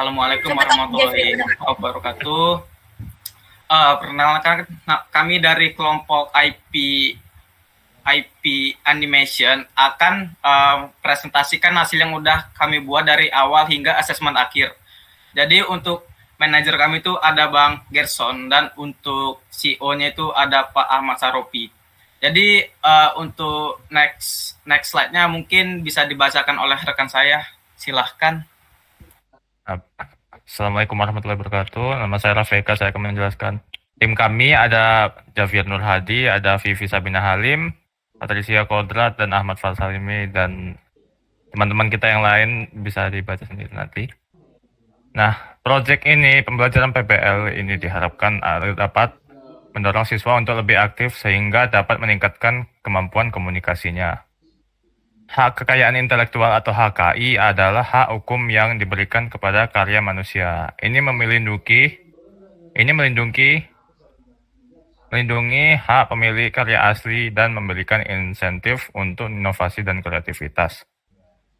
Assalamualaikum warahmatullahi wabarakatuh. Perkenalkan kami dari kelompok IP Animation akan presentasikan hasil yang udah kami buat dari awal hingga asesmen akhir. Jadi untuk manajer kami itu ada Bang Gerson dan untuk CEO-nya itu ada Pak Ahmad Saropi. Jadi untuk next slide-nya mungkin bisa dibacakan oleh rekan saya. Silahkan. Assalamualaikum warahmatullahi wabarakatuh. Nama saya Rafeka, saya akan menjelaskan. Tim kami ada Javier Nur Hadi, ada Vivi Sabina Halim, Patricia Kodrat, dan Ahmad Falsalimi, dan teman-teman kita yang lain bisa dibaca sendiri nanti. Nah, proyek ini, pembelajaran PBL ini diharapkan dapat mendorong siswa untuk lebih aktif sehingga dapat meningkatkan kemampuan komunikasinya. Hak kekayaan intelektual atau HKI adalah hak hukum yang diberikan kepada karya manusia. Ini melindungi hak pemilik karya asli dan memberikan insentif untuk inovasi dan kreativitas.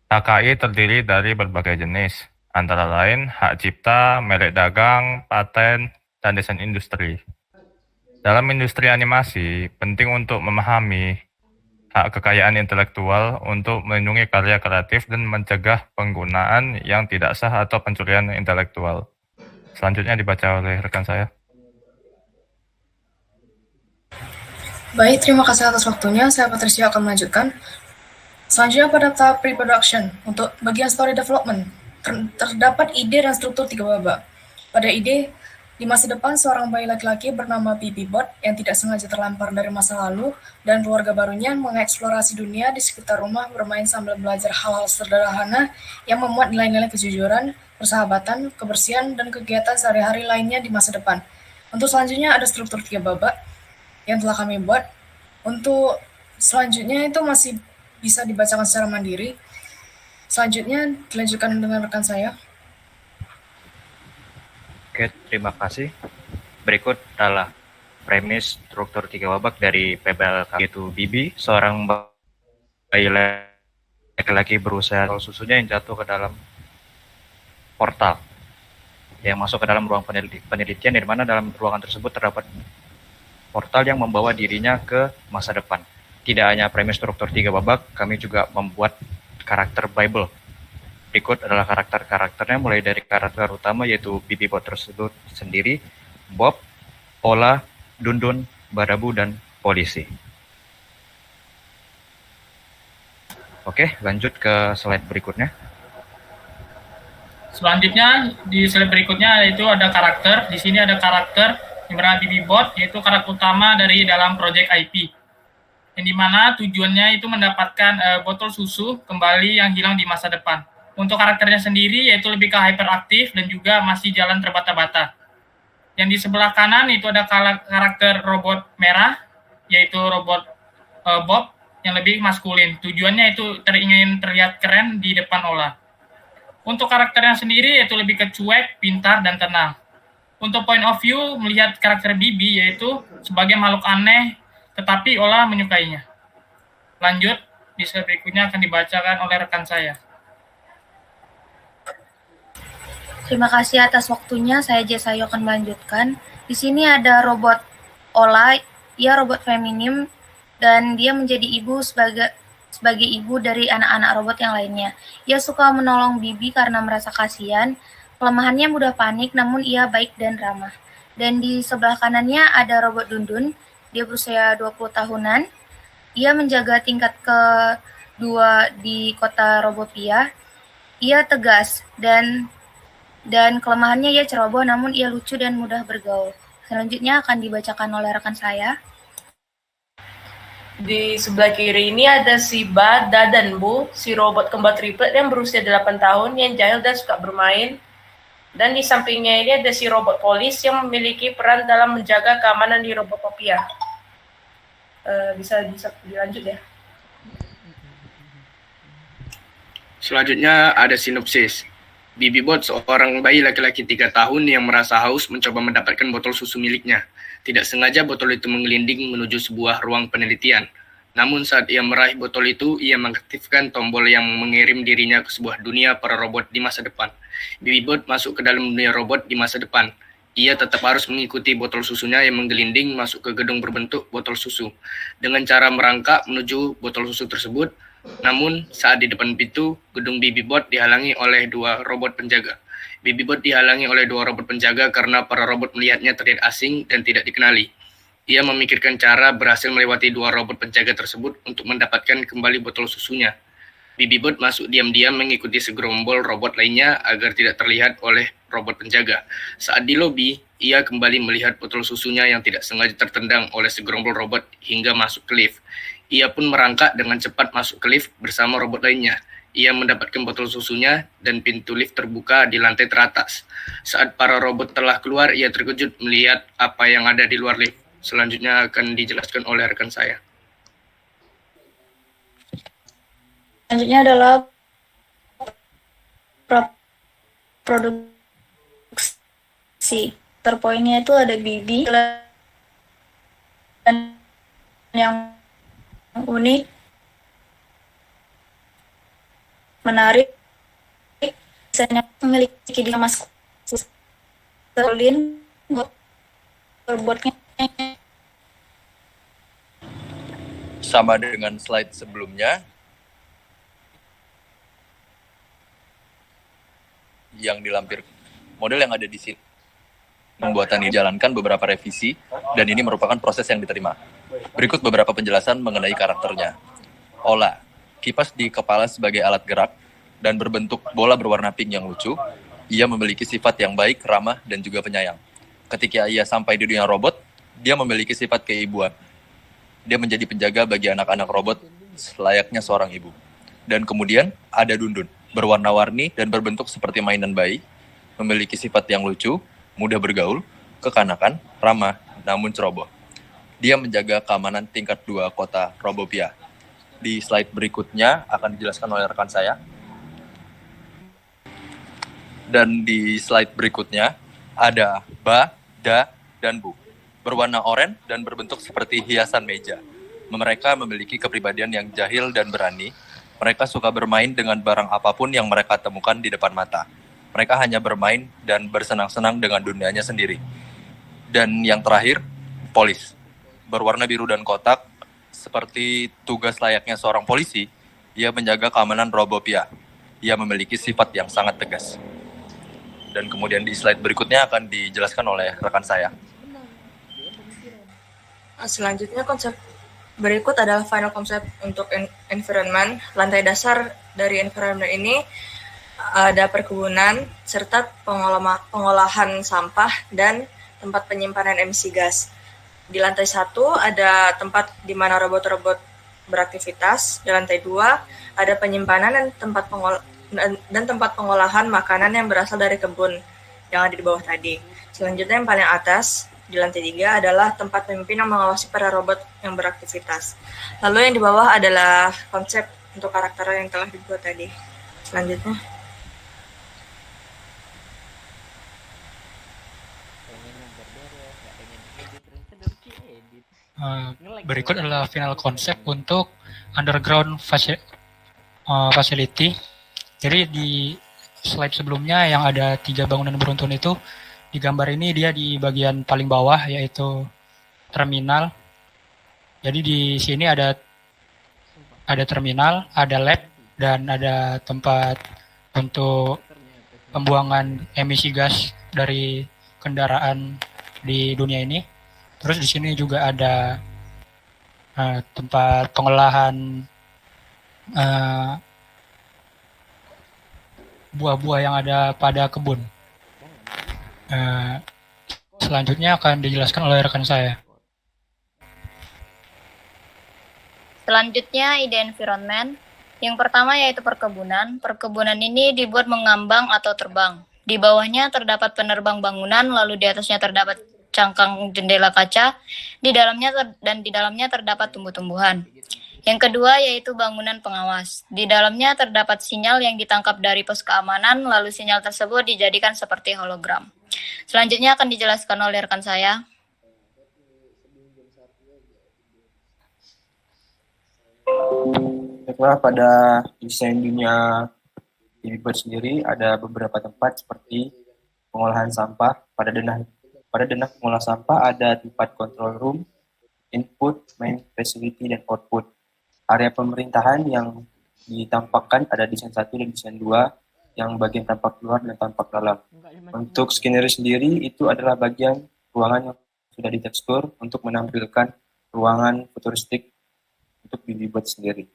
HKI terdiri dari berbagai jenis, antara lain hak cipta, merek dagang, paten, dan desain industri. Dalam industri animasi, penting untuk memahami hak kekayaan intelektual untuk melindungi karya kreatif dan mencegah penggunaan yang tidak sah atau pencurian intelektual. Selanjutnya dibaca oleh rekan saya. Baik, terima kasih atas waktunya. Saya Patricia akan melanjutkan. Selanjutnya pada tahap pre-production, untuk bagian story development, terdapat ide dan struktur 3 babak. Pada ide, di masa depan, seorang bayi laki-laki bernama Bibi Bot yang tidak sengaja terlempar dari masa lalu dan keluarga barunya mengeksplorasi dunia di sekitar rumah bermain sambil belajar hal-hal sederhana yang memuat nilai-nilai kejujuran, persahabatan, kebersihan, dan kegiatan sehari-hari lainnya di masa depan. Untuk selanjutnya ada struktur 3 babak yang telah kami buat. Untuk selanjutnya itu masih bisa dibacakan secara mandiri. Selanjutnya dilanjutkan dengan rekan saya. Oke, terima kasih. Berikut adalah premis struktur 3 babak dari PBL, yaitu Bibi, seorang bayi laki-laki berusia susunya yang jatuh ke dalam portal yang masuk ke dalam ruang penelitian, di mana dalam ruangan tersebut terdapat portal yang membawa dirinya ke masa depan. Tidak hanya premis struktur 3 babak, kami juga membuat karakter Bible. Berikut adalah karakter-karakternya, mulai dari karakter utama yaitu Bibi Bot tersebut sendiri, Bob, Ola, Dundun, Barabu, dan Polisi. Oke, lanjut ke slide berikutnya. Selanjutnya di slide berikutnya itu ada karakter. Di sini ada karakter yang bernama Bibi Bot, yaitu karakter utama dari dalam proyek IP. Yang dimana tujuannya itu mendapatkan botol susu kembali yang hilang di masa depan. Untuk karakternya sendiri yaitu lebih ke hyperaktif dan juga masih jalan terbata-bata. Yang di sebelah kanan itu ada karakter robot merah, yaitu robot Bob yang lebih maskulin. Tujuannya itu ingin terlihat keren di depan Ola. Untuk karakternya sendiri yaitu lebih ke cuek, pintar, dan tenang. Untuk point of view melihat karakter Bibi yaitu sebagai makhluk aneh, tetapi Ola menyukainya. Lanjut, di slide berikutnya akan dibacakan oleh rekan saya. Terima kasih atas waktunya. Saya Jesayo akan melanjutkan. Di sini ada robot Ola, ia robot feminim dan dia menjadi ibu sebagai ibu dari anak-anak robot yang lainnya. Ia suka menolong Bibi karena merasa kasihan. Kelemahannya mudah panik, namun ia baik dan ramah. Dan di sebelah kanannya ada robot Dundun. Dia berusia 20 tahunan. Ia menjaga tingkat kedua di kota Robopia. Ia tegas dan kelemahannya ia ceroboh, namun ia lucu dan mudah bergaul. Selanjutnya akan dibacakan oleh rekan saya. Di sebelah kiri ini ada si Ba, Da, dan Bu, si robot kembar triplet yang berusia 8 tahun, yang jahil dan suka bermain. Dan di sampingnya ini ada si robot polis yang memiliki peran dalam menjaga keamanan di Robotopia. Bisa dilanjut ya. Selanjutnya ada sinopsis. Bibi Bot, seorang bayi laki-laki 3 tahun yang merasa haus, mencoba mendapatkan botol susu miliknya. Tidak sengaja botol itu menggelinding menuju sebuah ruang penelitian. Namun saat ia meraih botol itu, ia mengaktifkan tombol yang mengirim dirinya ke sebuah dunia para robot di masa depan. BB-Bot masuk ke dalam dunia robot di masa depan. Ia tetap harus mengikuti botol susunya yang menggelinding masuk ke gedung berbentuk botol susu dengan cara merangkak menuju botol susu tersebut. Namun, saat di depan pintu, gedung BB-Bot dihalangi oleh dua robot penjaga. BB-Bot dihalangi oleh dua robot penjaga karena para robot melihatnya terlihat asing dan tidak dikenali. Ia memikirkan cara berhasil melewati dua robot penjaga tersebut untuk mendapatkan kembali botol susunya. BB-Bot masuk diam-diam mengikuti segerombol robot lainnya agar tidak terlihat oleh robot penjaga. Saat di lobi, ia kembali melihat botol susunya yang tidak sengaja tertendang oleh segerombol robot hingga masuk ke lift. Ia pun merangkak dengan cepat masuk ke lift bersama robot lainnya. Ia mendapatkan botol susunya dan pintu lift terbuka di lantai teratas. Saat para robot telah keluar, ia terkejut melihat apa yang ada di luar lift. Selanjutnya akan dijelaskan oleh rekan saya. Selanjutnya adalah produksi. Terpoinnya itu ada BB dan yang unik, menarik, biasanya memiliki dia mas Sterling robotnya. Sama dengan slide sebelumnya, yang dilampirkan model yang ada di sini. Pembuatan ini dijalankan beberapa revisi, dan ini merupakan proses yang diterima. Berikut beberapa penjelasan mengenai karakternya. Ola, kipas di kepala sebagai alat gerak, dan berbentuk bola berwarna pink yang lucu. Ia memiliki sifat yang baik, ramah, dan juga penyayang. Ketika ia sampai di dunia robot, dia memiliki sifat keibuan. Dia menjadi penjaga bagi anak-anak robot, selayaknya seorang ibu. Dan kemudian ada Dundun, berwarna-warni dan berbentuk seperti mainan bayi, memiliki sifat yang lucu, mudah bergaul, kekanakan, ramah, namun ceroboh. Dia menjaga keamanan tingkat 2 kota Robopia. Di slide berikutnya akan dijelaskan oleh rekan saya. Dan di slide berikutnya ada Ba, Da, dan Bu. Berwarna oranye dan berbentuk seperti hiasan meja. Mereka memiliki kepribadian yang jahil dan berani. Mereka suka bermain dengan barang apapun yang mereka temukan di depan mata. Mereka hanya bermain dan bersenang-senang dengan dunianya sendiri. Dan yang terakhir, Polis. Berwarna biru dan kotak, seperti tugas layaknya seorang polisi, ia menjaga keamanan Robopia. Ia memiliki sifat yang sangat tegas. Dan kemudian di slide berikutnya akan dijelaskan oleh rekan saya. Selanjutnya konsep berikut adalah final konsep untuk environment. Lantai dasar dari environment ini ada perkebunan serta pengolahan sampah dan tempat penyimpanan emisi gas. Di lantai 1 ada tempat di mana robot-robot beraktivitas. Di lantai 2 ada penyimpanan dan tempat pengolahan makanan yang berasal dari kebun yang ada di bawah tadi. Selanjutnya yang paling atas di lantai 3 adalah tempat pemimpin yang mengawasi para robot yang beraktivitas. Lalu yang di bawah adalah konsep untuk karakter yang telah dibuat tadi. Selanjutnya. Berikut adalah final konsep untuk underground facility. Jadi di slide sebelumnya yang ada 3 bangunan beruntun itu, di gambar ini dia di bagian paling bawah yaitu terminal. Jadi di sini ada terminal, ada lab, dan ada tempat untuk pembuangan emisi gas dari kendaraan di dunia ini. Terus di sini juga ada tempat pengolahan buah-buah yang ada pada kebun. Selanjutnya akan dijelaskan oleh rekan saya. Selanjutnya ide environment. Yang pertama yaitu perkebunan. Perkebunan ini dibuat mengambang atau terbang. Di bawahnya terdapat penerbang bangunan, lalu di atasnya terdapat cangkang jendela kaca, di dalamnya terdapat tumbuh-tumbuhan. Yang kedua yaitu bangunan pengawas. Di dalamnya terdapat sinyal yang ditangkap dari pos keamanan, lalu sinyal tersebut dijadikan seperti hologram. Selanjutnya akan dijelaskan oleh rekan saya. Baiklah, pada desain dunia BB-Bot sendiri ada beberapa tempat seperti pengolahan sampah. Pada denah pengolah sampah ada tempat control room, input, main facility, dan output. Area pemerintahan yang ditampakkan ada desain 1 dan desain 2, yang bagian tampak luar dan tampak dalam. Untuk skenario sendiri, itu adalah bagian ruangan yang sudah ditekstur untuk menampilkan ruangan futuristik untuk BB-Bot sendiri.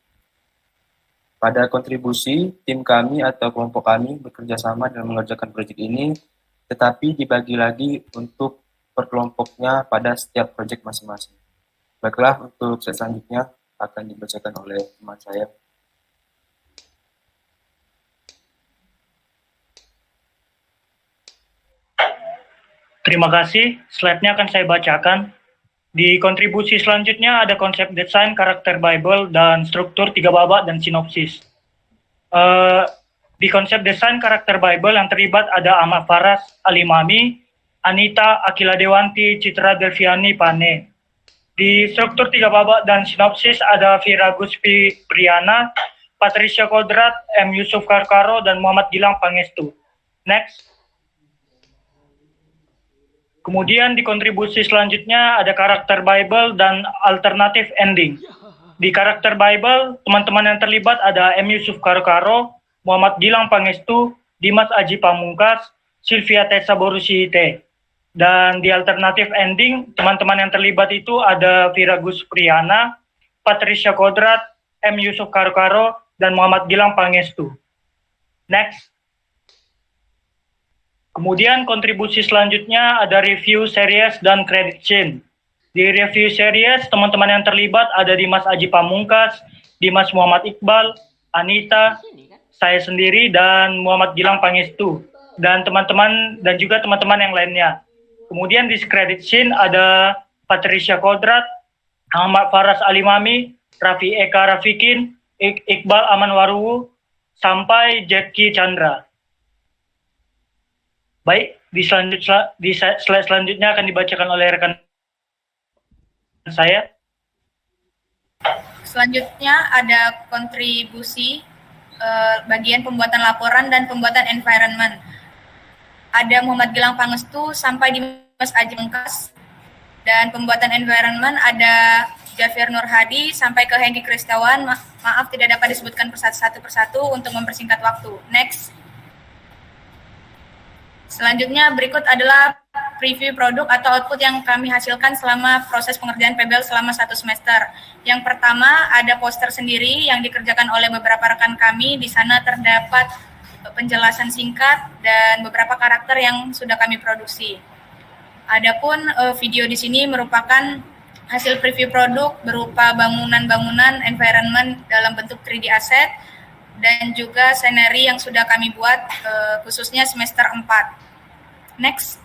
Pada kontribusi, tim kami atau kelompok kami bekerja sama dalam mengerjakan proyek ini, tetapi dibagi lagi untuk per kelompoknya pada setiap proyek masing-masing. Baiklah, untuk slide selanjutnya akan dibacakan oleh teman saya. Terima kasih, slide-nya akan saya bacakan. Di kontribusi selanjutnya ada konsep desain, karakter Bible, dan struktur 3 babak dan sinopsis. Di konsep desain karakter Bible yang terlibat ada Ahmad Faras Alimami, Anita Akila Dewanti, Citra Delviani Pane. Di struktur 3 babak dan sinopsis ada Vira Guspi Priana, Patricia Kodrat, M. Yusuf Karkaro, dan Muhammad Gilang Pangestu. Next. Kemudian di kontribusi selanjutnya ada karakter Bible dan alternatif ending. Di karakter Bible, teman-teman yang terlibat ada M. Yusuf Karkaro, Muhammad Gilang Pangestu, Dimas Aji Pamungkas, Sylvia Tessa Borusihite. Dan di alternatif ending, teman-teman yang terlibat itu ada Vira Gus Priana, Patricia Kodrat, M. Yusuf Karkaro, dan Muhammad Gilang Pangestu. Next. Kemudian kontribusi selanjutnya ada review series dan credit scene. Di review series, teman-teman yang terlibat ada Dimas Aji Pamungkas, Dimas Muhammad Iqbal, Anita, saya sendiri, dan Muhammad Gilang Pangestu, dan teman-teman dan juga teman-teman yang lainnya. Kemudian di credit scene ada Patricia Kodrat, Ahmad Faras Alimami, Raffi Eka Rafikin, Iqbal Aman Waruwu, sampai Jackie Chandra. Baik, di slide selanjutnya akan dibacakan oleh rekan saya. Selanjutnya ada kontribusi bagian pembuatan laporan dan pembuatan environment. Ada Muhammad Gilang Pangestu sampai Dimas Aji Pamungkas, dan pembuatan environment ada Javier Nur Hadi sampai ke Hengki Kristawan. Maaf tidak dapat disebutkan satu persatu untuk mempersingkat waktu. Next. Selanjutnya berikut adalah preview produk atau output yang kami hasilkan selama proses pengerjaan PBL selama 1 semester. Yang pertama ada poster sendiri yang dikerjakan oleh beberapa rekan kami. Di sana terdapat penjelasan singkat dan beberapa karakter yang sudah kami produksi. Adapun video di sini merupakan hasil preview produk berupa bangunan-bangunan environment dalam bentuk 3D asset dan juga scenery yang sudah kami buat khususnya semester 4. Next.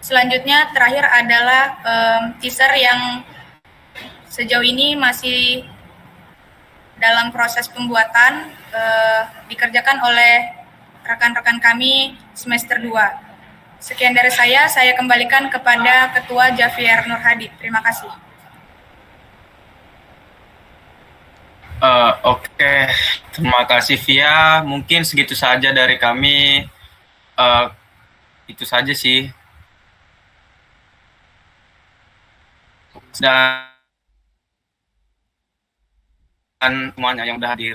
Selanjutnya terakhir adalah teaser yang sejauh ini masih dalam proses pembuatan, dikerjakan oleh rekan-rekan kami semester 2. Sekian dari saya kembalikan kepada Ketua Javier Nur Hadi. Terima kasih. Oke, terima kasih Via. Mungkin segitu saja dari kami. Itu saja sih. Dan semuanya yang udah hadir.